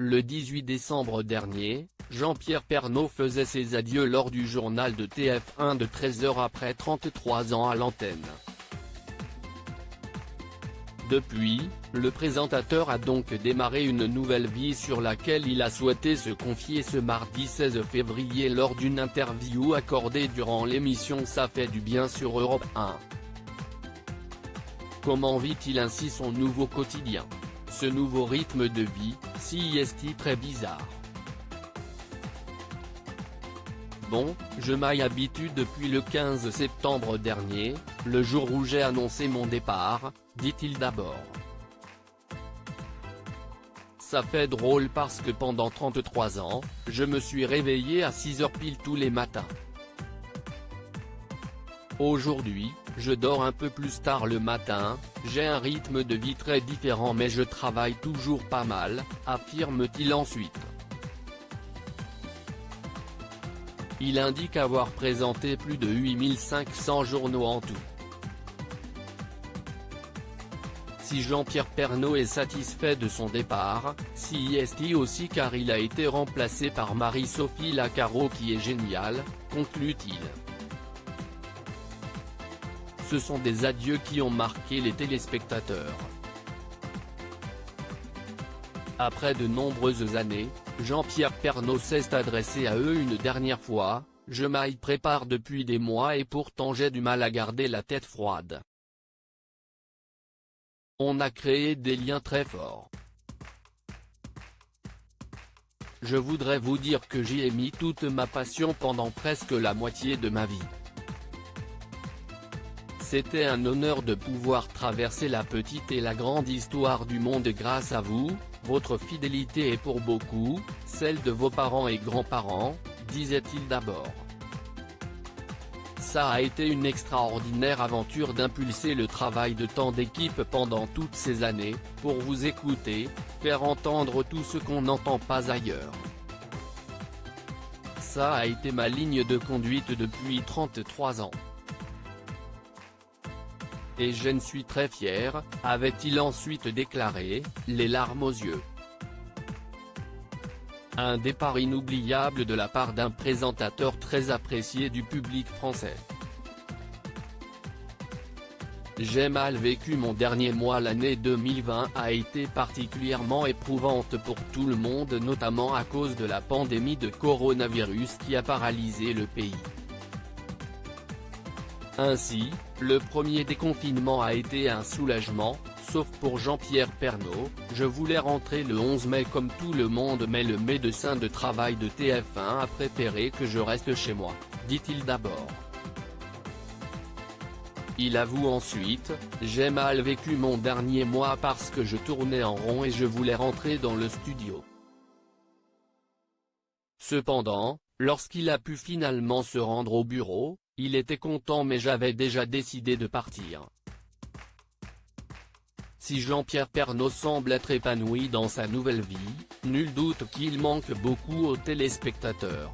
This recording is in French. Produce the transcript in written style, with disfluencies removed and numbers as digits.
Le 18 décembre dernier, Jean-Pierre Pernaut faisait ses adieux lors du journal de TF1 de 13h après 33 ans à l'antenne. Depuis, le présentateur a donc démarré une nouvelle vie sur laquelle il a souhaité se confier ce mardi 16 février lors d'une interview accordée durant l'émission Ça fait du bien sur Europe 1. Comment vit-il ainsi son nouveau quotidien? Ce nouveau rythme de vie, si est-il très bizarre? Bon, je m'y habitue depuis le 15 septembre dernier, le jour où j'ai annoncé mon départ, dit-il d'abord. Ça fait drôle parce que pendant 33 ans, je me suis réveillé à 6h pile tous les matins. Aujourd'hui, je dors un peu plus tard le matin, j'ai un rythme de vie très différent mais je travaille toujours pas mal, affirme-t-il ensuite. Il indique avoir présenté plus de 8500 journaux en tout. Si Jean-Pierre Pernaut est satisfait de son départ, si est-il aussi car il a été remplacé par Marie-Sophie Lacaro qui est géniale, conclut-il. Ce sont des adieux qui ont marqué les téléspectateurs. Après de nombreuses années, Jean-Pierre Pernaut s'est adressé à eux une dernière fois, « Je m'y prépare depuis des mois et pourtant j'ai du mal à garder la tête froide. On a créé des liens très forts. Je voudrais vous dire que j'y ai mis toute ma passion pendant presque la moitié de ma vie. C'était un honneur de pouvoir traverser la petite et la grande histoire du monde grâce à vous, votre fidélité est pour beaucoup, celle de vos parents et grands-parents, disait-il d'abord. Ça a été une extraordinaire aventure d'impulser le travail de tant d'équipes pendant toutes ces années, pour vous écouter, faire entendre tout ce qu'on n'entend pas ailleurs. Ça a été ma ligne de conduite depuis 33 ans. Et je ne suis très fier, avait-il ensuite déclaré, les larmes aux yeux. Un départ inoubliable de la part d'un présentateur très apprécié du public français. J'ai mal vécu mon dernier mois. L'année 2020 a été particulièrement éprouvante pour tout le monde notamment à cause de la pandémie de coronavirus qui a paralysé le pays. Ainsi, le premier déconfinement a été un soulagement, sauf pour Jean-Pierre Pernaut, je voulais rentrer le 11 mai comme tout le monde mais le médecin de travail de TF1 a préféré que je reste chez moi, dit-il d'abord. Il avoue ensuite, j'ai mal vécu mon dernier mois parce que je tournais en rond et je voulais rentrer dans le studio. Cependant, lorsqu'il a pu finalement se rendre au bureau, il était content mais j'avais déjà décidé de partir. Si Jean-Pierre Pernaut semble être épanoui dans sa nouvelle vie, nul doute qu'il manque beaucoup aux téléspectateurs.